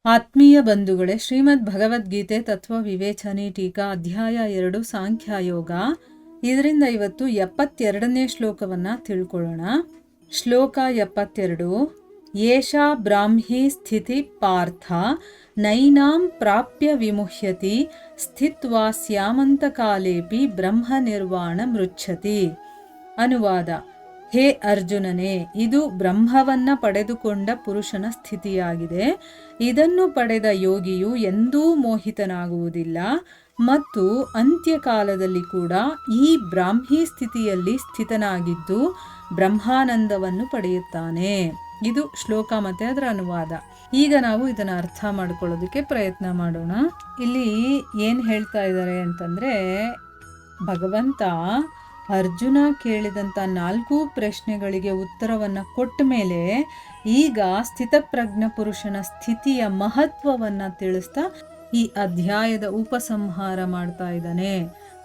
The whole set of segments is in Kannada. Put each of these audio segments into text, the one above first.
ಆತ್ಮೀಯ ಬಂಧುಗಳೇ, ಶ್ರೀಮದ್ ಭಗವದ್ಗೀತೆ ತತ್ವ ವಿವೇಚನೆ ಟೀಕಾ ಅಧ್ಯಾಯ 2 ಸಾಂಖ್ಯಯೋಗ. ಇದರಿಂದ ಇವತ್ತು 72ನೇ ಶ್ಲೋಕವನ್ನ ತಿಳ್ಕೊಳ್ಳೋಣ. ಶ್ಲೋಕ 72. ಏಷಾ ಬ್ರಾಹ್ಮಿ ಸ್ಥಿತಿ ಪಾರ್ಥ ನೈನಾಂ ಪ್ರಾಪ್ಯ ವಿಮುಹ್ಯತಿ ಸ್ಥಿತ್ವಾ ಸ್ಯಾಮಂತಕಾಲೇಪಿ ಬ್ರಹ್ಮ ನಿರ್ವಾಣ ಮೃಚ್ಛತಿ. ಅನುವಾದ: ಹೇ ಅರ್ಜುನನೇ, ಇದು ಬ್ರಹ್ಮವನ್ನ ಪಡೆದುಕೊಂಡ ಪುರುಷನ ಸ್ಥಿತಿಯಾಗಿದೆ. ಇದನ್ನು ಪಡೆದ ಯೋಗಿಯು ಎಂದೂ ಮೋಹಿತನಾಗುವುದಿಲ್ಲ ಮತ್ತು ಅಂತ್ಯಕಾಲದಲ್ಲಿ ಕೂಡ ಈ ಬ್ರಾಹ್ಮಿ ಸ್ಥಿತಿಯಲ್ಲಿ ಸ್ಥಿತನಾಗಿದ್ದು ಬ್ರಹ್ಮಾನಂದವನ್ನು ಪಡೆಯುತ್ತಾನೆ. ಇದು ಶ್ಲೋಕ ಮತ್ತೆ ಅದರ ಅನುವಾದ. ಈಗ ನಾವು ಇದನ್ನ ಅರ್ಥ ಮಾಡ್ಕೊಳ್ಳೋದಕ್ಕೆ ಪ್ರಯತ್ನ ಮಾಡೋಣ. ಇಲ್ಲಿ ಏನ್ ಹೇಳ್ತಾ ಇದ್ದಾರೆ ಅಂತಂದ್ರೆ, ಭಗವಂತ ಅರ್ಜುನ ಕೇಳಿದಂಥ 4 ಪ್ರಶ್ನೆಗಳಿಗೆ ಉತ್ತರವನ್ನು ಕೊಟ್ಟ ಮೇಲೆ ಈಗ ಸ್ಥಿತಪ್ರಜ್ಞ ಪುರುಷನ ಸ್ಥಿತಿಯ ಮಹತ್ವವನ್ನು ತಿಳಿಸ್ತಾ ಈ ಅಧ್ಯಾಯದ ಉಪಸಂಹಾರ ಮಾಡ್ತಾ ಇದ್ದಾನೆ.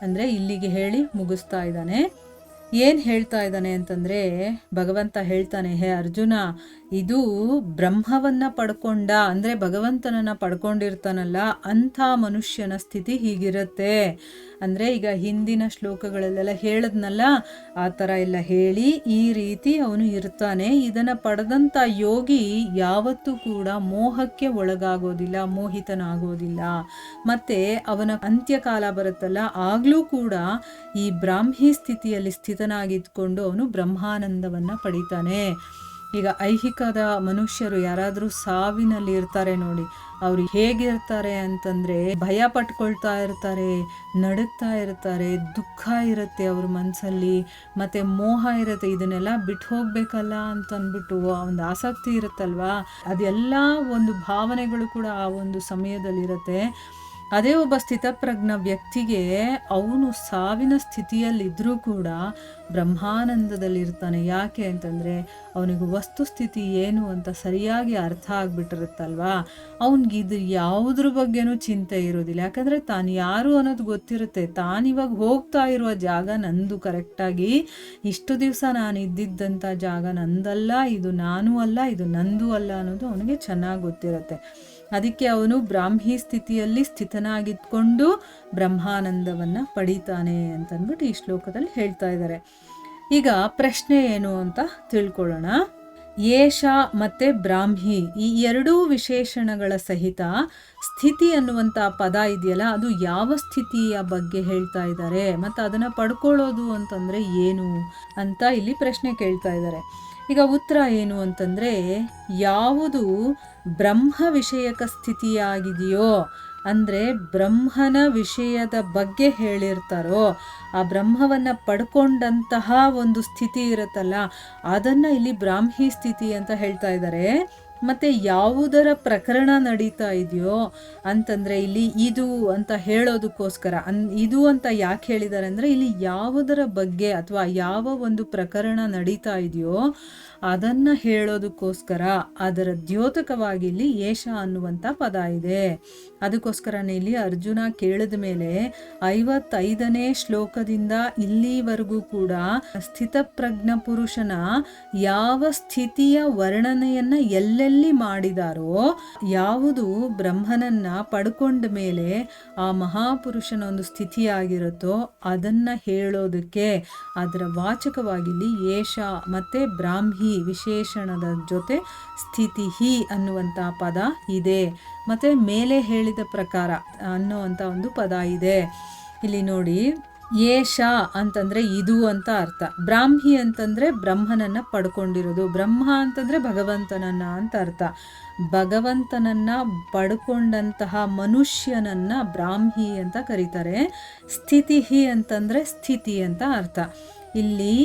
ಅಂದರೆ ಇಲ್ಲಿಗೆ ಹೇಳಿ ಮುಗಿಸ್ತಾ ಇದ್ದಾನೆ. ಏನು ಹೇಳ್ತಾ ಇದ್ದಾನೆ ಅಂತಂದರೆ, ಭಗವಂತ ಹೇಳ್ತಾನೆ, ಹೇ ಅರ್ಜುನ, ಇದು ಬ್ರಹ್ಮವನ್ನು ಪಡ್ಕೊಂಡ ಅಂದರೆ ಭಗವಂತನನ್ನು ಪಡ್ಕೊಂಡಿರ್ತಾನಲ್ಲ ಅಂಥ ಮನುಷ್ಯನ ಸ್ಥಿತಿ ಹೀಗಿರುತ್ತೆ. ಅಂದರೆ ಈಗ ಹಿಂದಿನ ಶ್ಲೋಕಗಳಲ್ಲೆಲ್ಲ ಹೇಳದ್ನಲ್ಲ, ಆ ಥರ ಎಲ್ಲ ಹೇಳಿ ಈ ರೀತಿ ಅವನು ಇರ್ತಾನೆ. ಇದನ್ನು ಪಡೆದಂಥ ಯೋಗಿ ಯಾವತ್ತೂ ಕೂಡ ಮೋಹಕ್ಕೆ ಒಳಗಾಗೋದಿಲ್ಲ, ಮೋಹಿತನಾಗೋದಿಲ್ಲ. ಮತ್ತು ಅವನ ಅಂತ್ಯಕಾಲ ಬರುತ್ತಲ್ಲ, ಆಗಲೂ ಕೂಡ ಈ ಬ್ರಾಹ್ಮಿ ಸ್ಥಿತಿಯಲ್ಲಿ ಸ್ಥಿತನಾಗಿದ್ಕೊಂಡು ಅವನು ಬ್ರಹ್ಮಾನಂದವನ್ನು ಪಡಿತಾನೆ. ಈಗ ಐಹಿಕದ ಮನುಷ್ಯರು ಯಾರಾದರೂ ಸಾವಿನಲ್ಲಿ ಇರ್ತಾರೆ ನೋಡಿ, ಅವ್ರು ಹೇಗಿರ್ತಾರೆ ಅಂತಂದರೆ ಭಯ ಪಟ್ಕೊಳ್ತಾ ಇರ್ತಾರೆ, ನಡುಗ್ತಾ ಇರ್ತಾರೆ, ದುಃಖ ಇರುತ್ತೆ ಅವ್ರ ಮನಸ್ಸಲ್ಲಿ, ಮತ್ತು ಮೋಹ ಇರುತ್ತೆ. ಇದನ್ನೆಲ್ಲ ಬಿಟ್ಟು ಹೋಗ್ಬೇಕಲ್ಲ ಅಂತಂದ್ಬಿಟ್ಟು ಒಂದು ಆಸಕ್ತಿ ಇರುತ್ತಲ್ವಾ, ಅದೆಲ್ಲ ಒಂದು ಭಾವನೆಗಳು ಕೂಡ ಆ ಒಂದು ಸಮಯದಲ್ಲಿರುತ್ತೆ. ಅದೇ ಒಬ್ಬ ಸ್ಥಿತಪ್ರಜ್ಞ ವ್ಯಕ್ತಿಗೆ ಅವನು ಸಾವಿನ ಸ್ಥಿತಿಯಲ್ಲಿದ್ದರೂ ಕೂಡ ಬ್ರಹ್ಮಾನಂದದಲ್ಲಿರ್ತಾನೆ. ಯಾಕೆ ಅಂತಂದರೆ ಅವನಿಗೆ ವಸ್ತುಸ್ಥಿತಿ ಏನು ಅಂತ ಸರಿಯಾಗಿ ಅರ್ಥ ಆಗಿಬಿಟ್ಟಿರುತ್ತಲ್ವಾ, ಅವನಿಗಿದು ಯಾವುದ್ರ ಬಗ್ಗೆನೂ ಚಿಂತೆ ಇರೋದಿಲ್ಲ. ಯಾಕಂದರೆ ತಾನು ಯಾರು ಅನ್ನೋದು ಗೊತ್ತಿರುತ್ತೆ. ತಾನಿವಾಗ ಹೋಗ್ತಾ ಇರುವ ಜಾಗ ನಂದು, ಕರೆಕ್ಟಾಗಿ ಇಷ್ಟು ದಿವಸ ನಾನು ಇದ್ದಿದ್ದಂಥ ಜಾಗ ನಂದಲ್ಲ, ಇದು ನಾನು ಅಲ್ಲ, ಇದು ನಂದು ಅಲ್ಲ ಅನ್ನೋದು ಅವನಿಗೆ ಚೆನ್ನಾಗಿ ಗೊತ್ತಿರುತ್ತೆ. ಅದಕ್ಕೆ ಅವನು ಬ್ರಾಹ್ಮಿ ಸ್ಥಿತಿಯಲ್ಲಿ ಸ್ಥಿತನಾಗಿದ್ಕೊಂಡು ಬ್ರಹ್ಮಾನಂದವನ್ನು ಪಡೀತಾನೆ ಅಂತಂದ್ಬಿಟ್ಟು ಈ ಶ್ಲೋಕದಲ್ಲಿ ಹೇಳ್ತಾ ಇದ್ದಾರೆ. ಈಗ ಪ್ರಶ್ನೆ ಏನು ಅಂತ ತಿಳ್ಕೊಳ್ಳೋಣ. ಏಷ ಮತ್ತು ಬ್ರಾಹ್ಮಿ ಈ 2 ವಿಶೇಷಣಗಳ ಸಹಿತ ಸ್ಥಿತಿ ಅನ್ನುವಂಥ ಪದ ಇದೆಯಲ್ಲ, ಅದು ಯಾವ ಸ್ಥಿತಿಯ ಬಗ್ಗೆ ಹೇಳ್ತಾ ಇದ್ದಾರೆ ಮತ್ತು ಅದನ್ನು ಪಡ್ಕೊಳ್ಳೋದು ಅಂತಂದರೆ ಏನು ಅಂತ ಇಲ್ಲಿ ಪ್ರಶ್ನೆ ಕೇಳ್ತಾ ಇದ್ದಾರೆ. ಈಗ ಉತ್ತರ ಏನು ಅಂತಂದರೆ, ಯಾವುದು ಬ್ರಹ್ಮ ವಿಷಯಕ ಸ್ಥಿತಿಯಾಗಿದೆಯೋ, ಅಂದರೆ ಬ್ರಹ್ಮನ ವಿಷಯದ ಬಗ್ಗೆ ಹೇಳಿರ್ತಾರೋ, ಆ ಬ್ರಹ್ಮವನ್ನು ಪಡ್ಕೊಂಡಂತಹ ಒಂದು ಸ್ಥಿತಿ ಇರುತ್ತಲ್ಲ, ಅದನ್ನು ಇಲ್ಲಿ ಬ್ರಾಹ್ಮಿ ಸ್ಥಿತಿ ಅಂತ ಹೇಳ್ತಾ ಇದ್ದಾರೆ. ಮತ್ತು ಯಾವುದರ ಪ್ರಕರಣ ನಡೀತಾ ಇದೆಯೋ ಅಂತಂದರೆ ಇಲ್ಲಿ ಇದು ಅಂತ ಹೇಳೋದಕ್ಕೋಸ್ಕರ ಇದು ಅಂತ ಯಾಕೆ ಹೇಳಿದ್ದಾರೆ ಅಂದರೆ, ಇಲ್ಲಿ ಯಾವುದರ ಬಗ್ಗೆ ಅಥವಾ ಯಾವ ಒಂದು ಪ್ರಕರಣ ನಡೀತಾ ಇದೆಯೋ ಅದನ್ನು ಹೇಳೋದಕ್ಕೋಸ್ಕರ ಅದರ ದ್ಯೋತಕವಾಗಿ ಇಲ್ಲಿ ಏಷ ಅನ್ನುವಂಥ ಪದ ಇದೆ. ಅದಕ್ಕೋಸ್ಕರನೇ ಇಲ್ಲಿ ಅರ್ಜುನ ಕೇಳಿದ ಮೇಲೆ 55ನೇ ಶ್ಲೋಕದಿಂದ ಇಲ್ಲಿವರೆಗೂ ಕೂಡ ಸ್ಥಿತಪ್ರಜ್ಞ ಪುರುಷನ ಯಾವ ಸ್ಥಿತಿಯ ವರ್ಣನೆಯನ್ನು ಎಲ್ಲೆಲ್ಲಿ ಮಾಡಿದಾರೋ, ಯಾವುದು ಬ್ರಹ್ಮನನ್ನ ಪಡ್ಕೊಂಡ ಮೇಲೆ ಆ ಮಹಾಪುರುಷನ ಒಂದು ಸ್ಥಿತಿಯಾಗಿರುತ್ತೋ ಅದನ್ನು ಹೇಳೋದಕ್ಕೆ ಅದರ ವಾಚಕವಾಗಿ ಇಲ್ಲಿ ಏಷ ಮತ್ತು ಬ್ರಾಹ್ಮಿ ವಿಶೇಷಣದ ಜೊತೆ ಸ್ಥಿತಿ ಅನ್ನುವಂಥ ಪದ ಇದೆ. ಮತ್ತು ಮೇಲೆ ಹೇಳಿದ ಪ್ರಕಾರ ಅನ್ನುವಂಥ ಒಂದು ಪದ ಇದೆ. ಇಲ್ಲಿ ನೋಡಿ, ಏಷ ಅಂತಂದರೆ ಇದು ಅಂತ ಅರ್ಥ, ಬ್ರಾಹ್ಮಿ ಅಂತಂದರೆ ಬ್ರಹ್ಮನನ್ನು ಪಡ್ಕೊಂಡಿರೋದು, ಬ್ರಹ್ಮ ಅಂತಂದರೆ ಭಗವಂತನನ್ನ ಅಂತ ಅರ್ಥ. ಭಗವಂತನನ್ನು ಪಡ್ಕೊಂಡಂತಹ ಮನುಷ್ಯನನ್ನು ಬ್ರಾಹ್ಮಿ ಅಂತ ಕರೀತಾರೆ. ಸ್ಥಿತಿ ಅಂತಂದರೆ ಸ್ಥಿತಿ ಅಂತ ಅರ್ಥ. ಇಲ್ಲಿ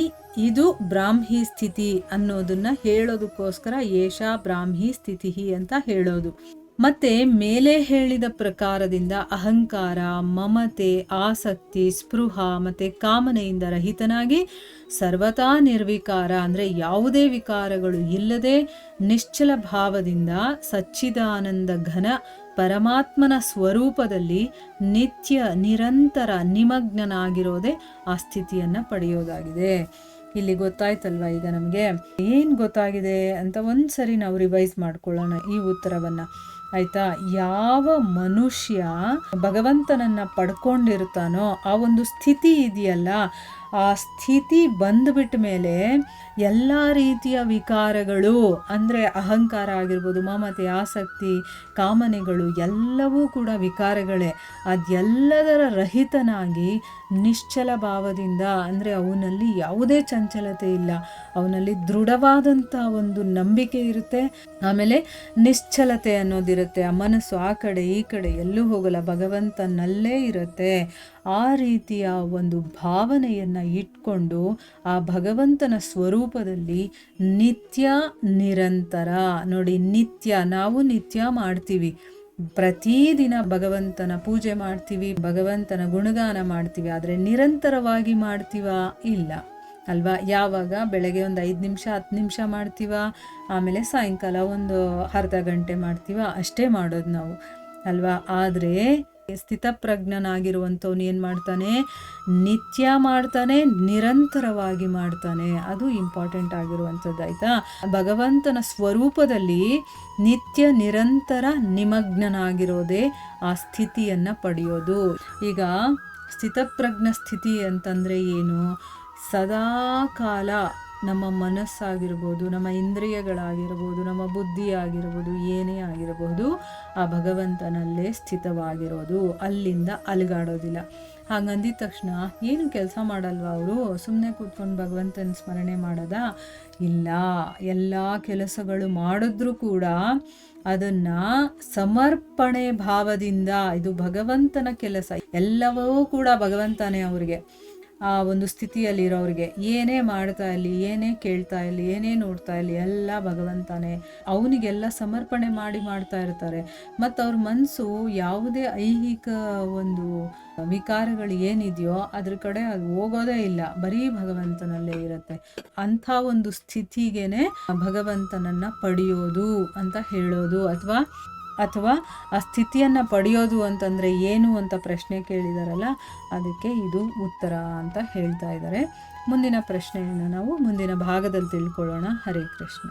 ಇದು ಬ್ರಾಹ್ಮಿ ಸ್ಥಿತಿ ಅನ್ನೋದನ್ನ ಹೇಳೋದಕ್ಕೋಸ್ಕರ ಏಷ ಬ್ರಾಹ್ಮಿ ಸ್ಥಿತಿ ಅಂತ ಹೇಳೋದು. ಮತ್ತೆ ಮೇಲೆ ಹೇಳಿದ ಪ್ರಕಾರದಿಂದ ಅಹಂಕಾರ, ಮಮತೆ, ಆಸಕ್ತಿ, ಸ್ಪೃಹ ಮತ್ತು ಕಾಮನೆಯಿಂದ ರಹಿತನಾಗಿ ಸರ್ವತಾ ನಿರ್ವಿಕಾರ ಅಂದರೆ ಯಾವುದೇ ವಿಕಾರಗಳು ಇಲ್ಲದೆ ನಿಶ್ಚಲ ಭಾವದಿಂದ ಸಚ್ಚಿದಾನಂದ ಘನ ಪರಮಾತ್ಮನ ಸ್ವರೂಪದಲ್ಲಿ ನಿತ್ಯ ನಿರಂತರ ನಿಮಗ್ನನಾಗಿರೋದೇ ಆ ಸ್ಥಿತಿಯನ್ನು ಪಡೆಯೋದಾಗಿದೆ. ಇಲ್ಲಿ ಗೊತ್ತಾಯ್ತಲ್ವ ಈಗ ನಮಗೆ ಏನು ಗೊತ್ತಾಗಿದೆ ಅಂತ ಒಂದ್ಸರಿ ನಾವು ರಿವೈಸ್ ಮಾಡ್ಕೊಳ್ಳೋಣ ಈ ಉತ್ತರವನ್ನು. ಆಯ್ತಾ. ಯಾವ ಮನುಷ್ಯ ಭಗವಂತನನ್ನ ಪಡ್ಕೊಂಡಿರ್ತಾನೋ ಆ ಒಂದು ಸ್ಥಿತಿ ಇದೆಯಲ್ಲ, ಆ ಸ್ಥಿತಿ ಬಂದ್ಬಿಟ್ಟ ಮೇಲೆ ಎಲ್ಲ ರೀತಿಯ ವಿಕಾರಗಳು ಅಂದರೆ ಅಹಂಕಾರ ಆಗಿರ್ಬೋದು, ಮಮತೆ, ಆಸಕ್ತಿ, ಕಾಮನೆಗಳು ಎಲ್ಲವೂ ಕೂಡ ವಿಕಾರಗಳೇ. ಅದೆಲ್ಲದರ ರಹಿತನಾಗಿ ನಿಶ್ಚಲ ಭಾವದಿಂದ, ಅಂದರೆ ಅವನಲ್ಲಿ ಯಾವುದೇ ಚಂಚಲತೆ ಇಲ್ಲ, ಅವನಲ್ಲಿ ದೃಢವಾದಂಥ ಒಂದು ನಂಬಿಕೆ ಇರುತ್ತೆ. ಆಮೇಲೆ ನಿಶ್ಚಲತೆ ಅನ್ನೋದಿರುತ್ತೆ. ಆ ಮನಸ್ಸು ಆ ಕಡೆ ಈ ಕಡೆ ಎಲ್ಲೂ ಹೋಗಲ್ಲ, ಭಗವಂತನಲ್ಲೇ ಇರುತ್ತೆ. ಆ ರೀತಿಯ ಒಂದು ಭಾವನೆಯನ್ನು ಇಟ್ಕೊಂಡು ಆ ಭಗವಂತನ ಸ್ವರೂಪದಲ್ಲಿ ನಿತ್ಯ ನಿರಂತರ ನೋಡಿ, ನಿತ್ಯ ನಾವು ನಿತ್ಯ ಮಾಡ್ತೀವಿ, ಪ್ರತಿದಿನ ಭಗವಂತನ ಪೂಜೆ ಮಾಡ್ತೀವಿ, ಭಗವಂತನ ಗುಣಗಾನ ಮಾಡ್ತೀವಿ, ಆದರೆ ನಿರಂತರವಾಗಿ ಮಾಡ್ತೀವಾ? ಇಲ್ಲ ಅಲ್ವಾ. ಯಾವಾಗ ಬೆಳಗ್ಗೆ ಒಂದು 5 ನಿಮಿಷ 10 ನಿಮಿಷ ಮಾಡ್ತೀವ, ಆಮೇಲೆ ಸಾಯಂಕಾಲ ಒಂದು ಅರ್ಧ ಗಂಟೆ ಮಾಡ್ತೀವ, ಅಷ್ಟೇ ಮಾಡೋದು ನಾವು ಅಲ್ವಾ. ಆದರೆ ಸ್ಥಿತಪ್ರಜ್ಞನಾಗಿರುವಂಥವ್ನು ಏನು ಮಾಡ್ತಾನೆ? ನಿತ್ಯ ಮಾಡ್ತಾನೆ, ನಿರಂತರವಾಗಿ ಮಾಡ್ತಾನೆ. ಅದು ಇಂಪಾರ್ಟೆಂಟ್ ಆಗಿರುವಂಥದ್ದು ಆಯಿತಾ. ಭಗವಂತನ ಸ್ವರೂಪದಲ್ಲಿ ನಿತ್ಯ ನಿರಂತರ ನಿಮಗ್ನನಾಗಿರೋದೇ ಆ ಸ್ಥಿತಿಯನ್ನು ಪಡೆಯೋದು. ಈಗ ಸ್ಥಿತಪ್ರಜ್ಞ ಸ್ಥಿತಿ ಅಂತಂದರೆ ಏನು? ಸದಾ ಕಾಲ ನಮ್ಮ ಮನಸ್ಸಾಗಿರ್ಬೋದು, ನಮ್ಮ ಇಂದ್ರಿಯಗಳಾಗಿರ್ಬೋದು, ನಮ್ಮ ಬುದ್ಧಿ ಆಗಿರ್ಬೋದು, ಏನೇ ಆಗಿರಬಹುದು, ಆ ಭಗವಂತನಲ್ಲೇ ಸ್ಥಿತವಾಗಿರೋದು, ಅಲ್ಲಿಂದ ಅಲುಗಾಡೋದಿಲ್ಲ. ಹಾಗಂದಿದ ತಕ್ಷಣ ಏನು ಕೆಲಸ ಮಾಡಲ್ವಾ ಅವರು? ಸುಮ್ಮನೆ ಕೂತ್ಕೊಂಡು ಭಗವಂತನ ಸ್ಮರಣೆ ಮಾಡೋದಾ? ಇಲ್ಲ, ಎಲ್ಲ ಕೆಲಸಗಳು ಮಾಡಿದ್ರೂ ಕೂಡ ಅದನ್ನು ಸಮರ್ಪಣೆ ಭಾವದಿಂದ, ಇದು ಭಗವಂತನ ಕೆಲಸ, ಎಲ್ಲವೂ ಕೂಡ ಭಗವಂತನೇ ಅವ್ರಿಗೆ. ಆ ಒಂದು ಸ್ಥಿತಿಯಲ್ಲಿರೋರಿಗೆ ಏನೇ ಮಾಡ್ತಾ ಇರಲಿ, ಏನೇ ಕೇಳ್ತಾ ಇರಲಿ, ಏನೇ ನೋಡ್ತಾ ಇರಲಿ, ಎಲ್ಲ ಭಗವಂತನೇ. ಅವನಿಗೆಲ್ಲ ಸಮರ್ಪಣೆ ಮಾಡಿ ಮಾಡ್ತಾ ಇರ್ತಾರೆ. ಮತ್ತು ಅವ್ರ ಮನಸ್ಸು ಯಾವುದೇ ಐಹಿಕ ಒಂದು ವಿಕಾರಗಳು ಏನಿದೆಯೋ ಅದ್ರ ಕಡೆ ಅದು ಹೋಗೋದೇ ಇಲ್ಲ, ಬರೀ ಭಗವಂತನಲ್ಲೇ ಇರುತ್ತೆ. ಅಂಥ ಒಂದು ಸ್ಥಿತಿಗೇನೆ ಭಗವಂತನನ್ನು ಪಡೆಯೋದು ಅಂತ ಹೇಳೋದು. ಅಥವಾ ಆ ಸ್ಥಿತಿಯನ್ನು ಪಡೆಯೋದು ಅಂತಂದರೆ ಏನು ಅಂತ ಪ್ರಶ್ನೆ ಕೇಳಿದಾರಲ್ಲ, ಅದಕ್ಕೆ ಇದು ಉತ್ತರ ಅಂತ ಹೇಳ್ತಾ ಇದ್ದಾರೆ. ಮುಂದಿನ ಪ್ರಶ್ನೆಯನ್ನು ನಾವು ಮುಂದಿನ ಭಾಗದಲ್ಲಿ ತಿಳ್ಕೊಳ್ಳೋಣ. ಹರೇ ಕೃಷ್ಣ.